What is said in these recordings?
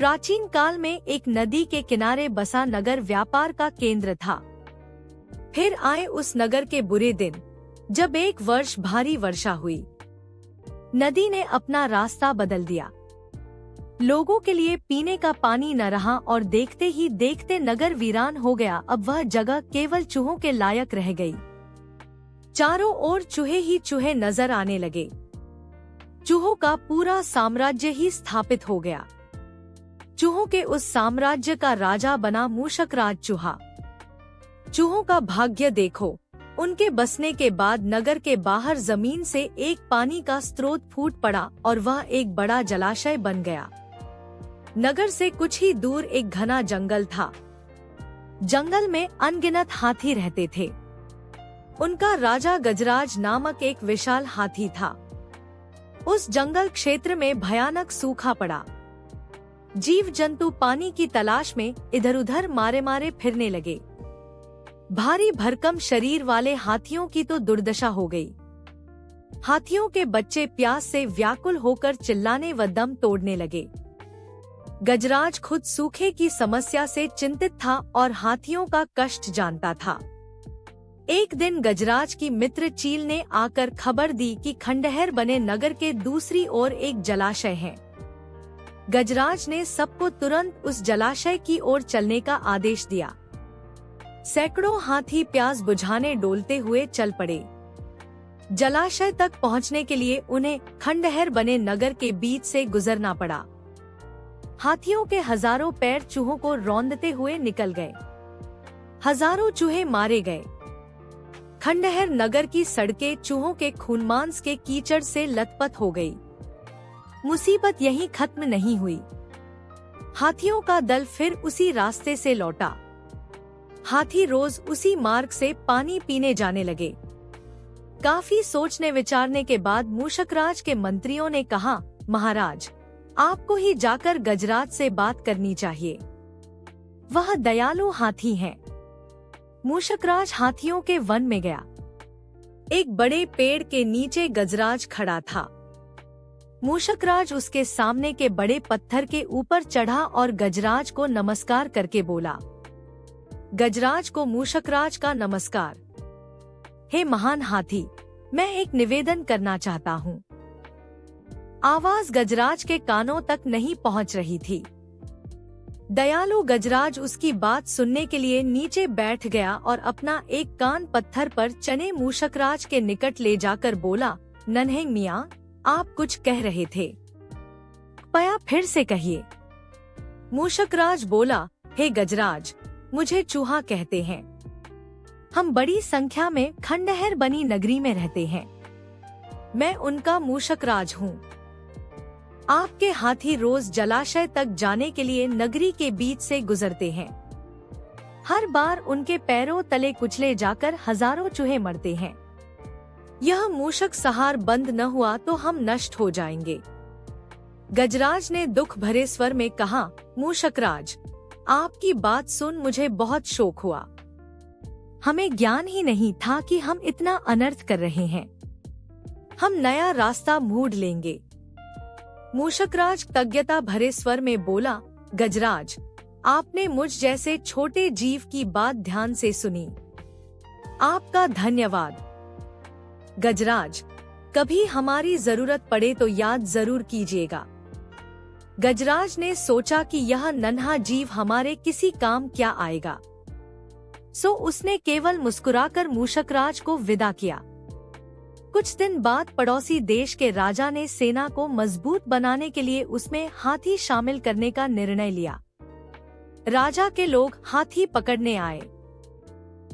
प्राचीन काल में एक नदी के किनारे बसा नगर व्यापार का केंद्र था। फिर आए उस नगर के बुरे दिन, जब एक वर्ष भारी वर्षा हुई। नदी ने अपना रास्ता बदल दिया। लोगों के लिए पीने का पानी न रहा और देखते ही देखते नगर वीरान हो गया। अब वह जगह केवल चूहों के लायक रह गई। चारों ओर चूहे ही चूहे नजर आने लगे। चूहों का पूरा साम्राज्य ही स्थापित हो गया। चूहों के उस साम्राज्य का राजा बना मूषकराज चूहा। चूहों का भाग्य देखो, उनके बसने के बाद नगर के बाहर जमीन से एक पानी का स्रोत फूट पड़ा और वह एक बड़ा जलाशय बन गया। नगर से कुछ ही दूर एक घना जंगल था। जंगल में अनगिनत हाथी रहते थे। उनका राजा गजराज नामक एक विशाल हाथी था। उस जंगल क्षेत्र में भयानक सूखा पड़ा। जीव जंतु पानी की तलाश में इधर उधर मारे मारे फिरने लगे। भारी भरकम शरीर वाले हाथियों की तो दुर्दशा हो गई। हाथियों के बच्चे प्यास से व्याकुल होकर चिल्लाने व दम तोड़ने लगे। गजराज खुद सूखे की समस्या से चिंतित था और हाथियों का कष्ट जानता था। एक दिन गजराज की मित्र चील ने आकर खबर दी कि खंडहर बने नगर के दूसरी ओर एक जलाशय है। गजराज ने सबको तुरंत उस जलाशय की ओर चलने का आदेश दिया। सैकड़ों हाथी प्यास बुझाने डोलते हुए चल पड़े। जलाशय तक पहुंचने के लिए उन्हें खंडहर बने नगर के बीच से गुजरना पड़ा। हाथियों के हजारों पैर चूहों को रौंदते हुए निकल गए। हजारों चूहे मारे गए। खंडहर नगर की सड़कें चूहों के खूनमांस के कीचड़ से लथपथ हो गई। मुसीबत यहीं खत्म नहीं हुई। हाथियों का दल फिर उसी रास्ते से लौटा। हाथी रोज उसी मार्ग से पानी पीने जाने लगे। काफी सोचने विचारने के बाद मूषकराज के मंत्रियों ने कहा, महाराज, आपको ही जाकर गजराज से बात करनी चाहिए। वह दयालु हाथी हैं। मूषकराज हाथियों के वन में गया। एक बड़े पेड़ के नीचे गजराज खड़ा था। मूषकराज उसके सामने के बड़े पत्थर के ऊपर चढ़ा और गजराज को नमस्कार करके बोला। गजराज को मूषकराज का नमस्कार। हे महान हाथी, मैं एक निवेदन करना चाहता हूँ। आवाज गजराज के कानों तक नहीं पहुँच रही थी। दयालु गजराज उसकी बात सुनने के लिए नीचे बैठ गया और अपना एक कान पत्थर पर चने मूषकराज के निकट ले जाकर बोला, नन्हें मियाँ, आप कुछ कह रहे थे, कृपया फिर से कहिए। मूषकराज बोला, हे गजराज, मुझे चूहा कहते हैं। हम बड़ी संख्या में खंडहर बनी नगरी में रहते हैं। मैं उनका मूषकराज हूँ। आपके हाथी रोज जलाशय तक जाने के लिए नगरी के बीच से गुजरते हैं। हर बार उनके पैरों तले कुचले जाकर हजारों चूहे मरते हैं। यह मूषक सहार बंद न हुआ तो हम नष्ट हो जाएंगे। गजराज ने दुख भरे स्वर में कहा, मूषकराज, आपकी बात सुन मुझे बहुत शोक हुआ। हमें ज्ञान ही नहीं था कि हम इतना अनर्थ कर रहे हैं। हम नया रास्ता मूढ़ लेंगे। मूषकराज कृतज्ञता भरे स्वर में बोला, गजराज, आपने मुझ जैसे छोटे जीव की बात ध्यान से सुनी। आपका धन्यवाद। गजराज, कभी हमारी जरूरत पड़े तो याद जरूर कीजिएगा। गजराज ने सोचा कि यह नन्हा जीव हमारे किसी काम क्या आएगा, सो उसने केवल मुस्कुराकर मूषकराज को विदा किया। कुछ दिन बाद पड़ोसी देश के राजा ने सेना को मजबूत बनाने के लिए उसमें हाथी शामिल करने का निर्णय लिया। राजा के लोग हाथी पकड़ने आए।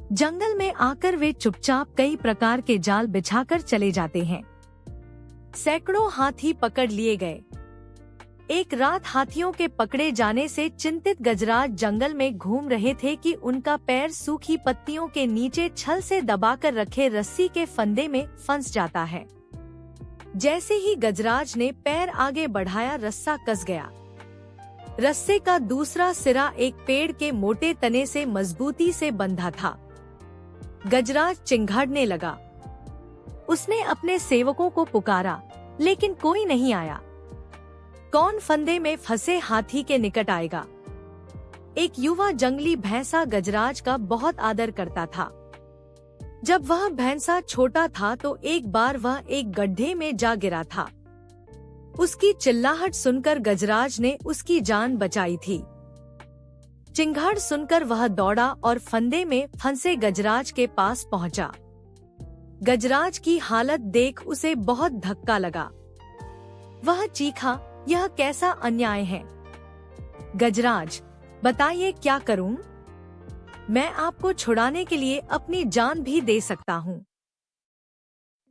जंगल में आकर वे चुपचाप कई प्रकार के जाल बिछाकर चले जाते हैं। सैकड़ों हाथी पकड़ लिए गए। एक रात हाथियों के पकड़े जाने से चिंतित गजराज जंगल में घूम रहे थे कि उनका पैर सूखी पत्तियों के नीचे छल से दबाकर रखे रस्सी के फंदे में फंस जाता है। जैसे ही गजराज ने पैर आगे बढ़ाया, रस्सा कस गया। रस्से का दूसरा सिरा एक पेड़ के मोटे तने से मजबूती से बंधा था। गजराज चिंघाड़ने लगा। उसने अपने सेवकों को पुकारा, लेकिन कोई नहीं आया। कौन फंदे में फंसे हाथी के निकट आएगा। एक युवा जंगली भैंसा गजराज का बहुत आदर करता था। जब वह भैंसा छोटा था तो एक बार वह एक गड्ढे में जा गिरा था। उसकी चिल्लाहट सुनकर गजराज ने उसकी जान बचाई थी। चिंगाड़ सुनकर वह दौड़ा और फंदे में फंसे गजराज के पास पहुंचा। गजराज की हालत देख उसे बहुत धक्का लगा। वह चीखा, यह कैसा अन्याय है। गजराज, बताइए क्या करूं? मैं आपको छुड़ाने के लिए अपनी जान भी दे सकता हूं।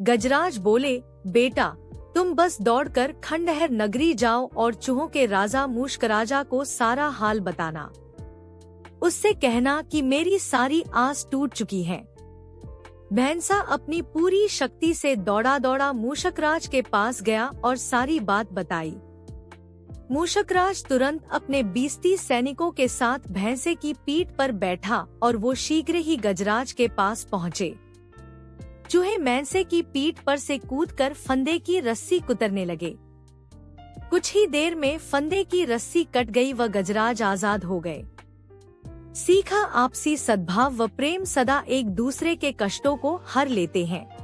गजराज बोले, बेटा, तुम बस दौड़कर खंडहर नगरी जाओ और चूहों के राजा मूषकराजा को सारा हाल बताना। उससे कहना कि मेरी सारी आस टूट चुकी है। भैंसा अपनी पूरी शक्ति से दौड़ा दौड़ा मूषकराज के पास गया और सारी बात बताई। मूषकराज तुरंत अपने 20-30 सैनिकों के साथ भैंसे की पीठ पर बैठा और वो शीघ्र ही गजराज के पास पहुँचे। चूहे भैंसे की पीठ पर से कूदकर फंदे की रस्सी कुतरने लगे। कुछ ही देर में फंदे की रस्सी कट गई व गजराज आजाद हो गए। सीखा, आपसी सद्भाव व प्रेम सदा एक दूसरे के कष्टों को हर लेते हैं।